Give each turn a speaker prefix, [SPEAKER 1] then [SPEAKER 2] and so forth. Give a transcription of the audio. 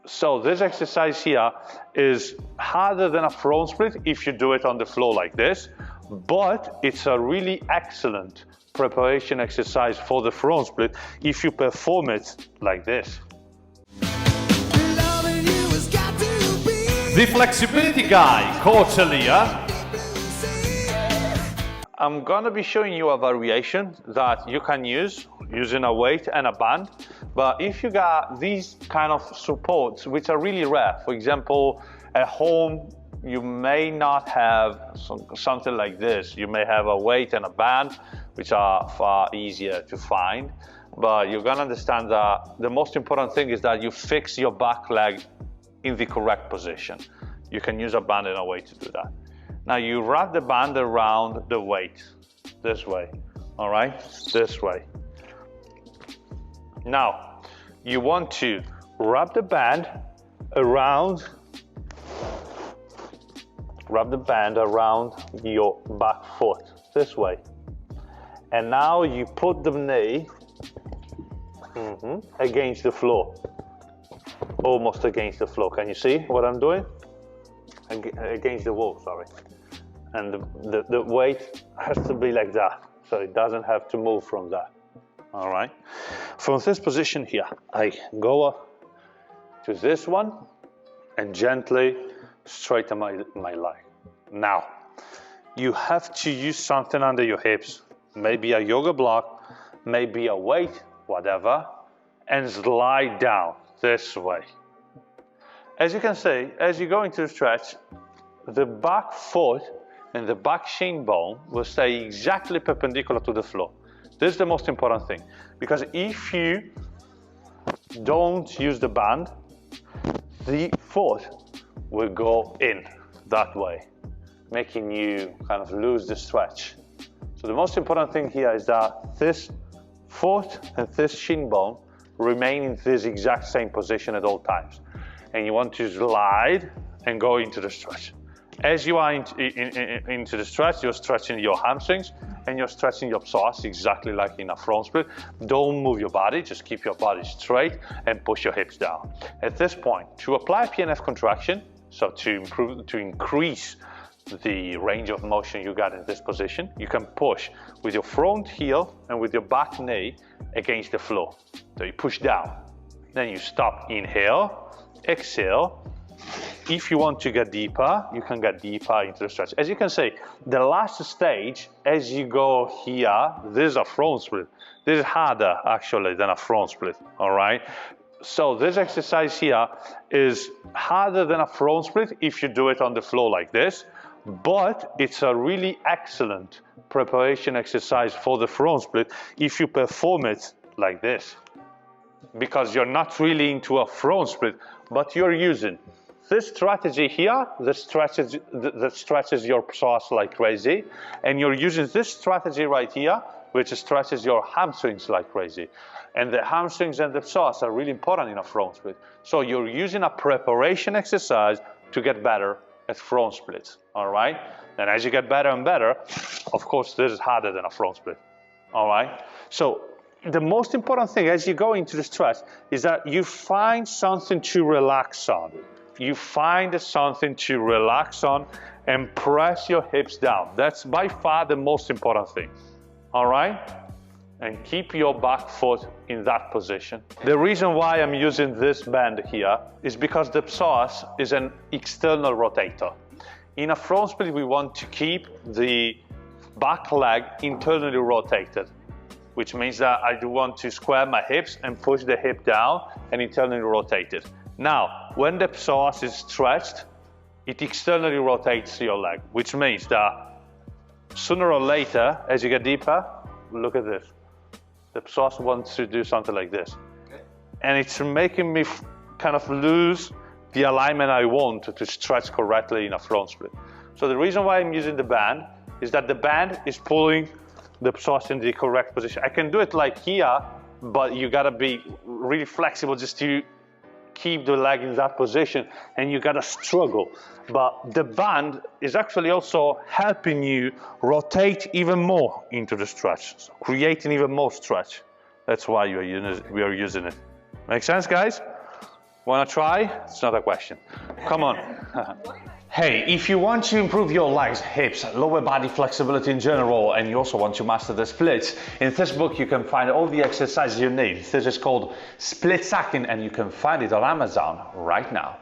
[SPEAKER 1] So this exercise here is harder than a front split if you do it on the floor like this, but it's a really excellent preparation exercise for the front split if you perform it like this.
[SPEAKER 2] The flexibility guy, Coach Elia.
[SPEAKER 1] I'm gonna be showing you a variation that you can use using a weight and a band. But if you got these kind of supports, which are really rare, for example, at home, you may not have something like this. You may have a weight and a band, which are far easier to find. But you're gonna understand that the most important thing is that you fix your back leg in the correct position. You can use a band and a weight to do that. Now you wrap the band around the weight, this way, all right? This way. Now, you want to wrap the band around your back foot, this way. And now you put the knee against the floor, almost against the floor. Can you see what I'm doing? Against the wall, sorry. And the weight has to be like that, so it doesn't have to move from that. All right. From this position here, I go up to this one and gently straighten my leg. Now, you have to use something under your hips, maybe a yoga block, maybe a weight, whatever, and slide down this way. As you can see, as you go into the stretch, the back foot and the back shin bone will stay exactly perpendicular to the floor. This is the most important thing, because if you don't use the band, the foot will go in that way, making you kind of lose the stretch. So the most important thing here is that this foot and this shin bone remain in this exact same position at all times. And you want to slide and go into the stretch. As you are into the stretch, you're stretching your hamstrings and you're stretching your psoas exactly like in a front split. Don't move your body, just keep your body straight and push your hips down. At this point, to apply PNF contraction, so to increase the range of motion you got in this position, you can push with your front heel and with your back knee against the floor. So you push down, then you stop, inhale, exhale. If you want to get deeper, you can get deeper into the stretch. As you can see, the last stage, as you go here, this is a front split. This is harder actually than a front split, all right? So this exercise here is harder than a front split if you do it on the floor like this, but it's a really excellent preparation exercise for the front split if you perform it like this, because you're not really into a front split, but you're using this strategy here that stretches your psoas like crazy, and you're using this strategy right here, which stretches your hamstrings like crazy. And the hamstrings and the psoas are really important in a front split. So you're using a preparation exercise to get better at front splits, all right? And as you get better and better, of course, this is harder than a front split, all right? So the most important thing as you go into the stretch is that you find something to relax on. You find something to relax on and press your hips down. That's by far the most important thing, all right? And keep your back foot in that position. The reason why I'm using this band here is because the psoas is an external rotator. In a front split, we want to keep the back leg internally rotated, which means that I do want to square my hips and push the hip down and internally rotate it. Now, when the psoas is stretched, it externally rotates your leg, which means that sooner or later, as you get deeper, look at this. The psoas wants to do something like this. Okay. And it's making me kind of lose the alignment I want to stretch correctly in a front split. So the reason why I'm using the band is that the band is pulling the psoas in the correct position. I can do it like here, but you gotta be really flexible just to keep the leg in that position, and you gotta struggle. But the band is actually also helping you rotate even more into the stretch, so creating even more stretch. That's why we are using it. Make sense, guys? Wanna try? It's not a question. Come on.
[SPEAKER 2] Hey, if you want to improve your legs, hips, lower body flexibility in general, and you also want to master the splits, in this book you can find all the exercises you need. This is called Split Sacking, and you can find it on Amazon right now.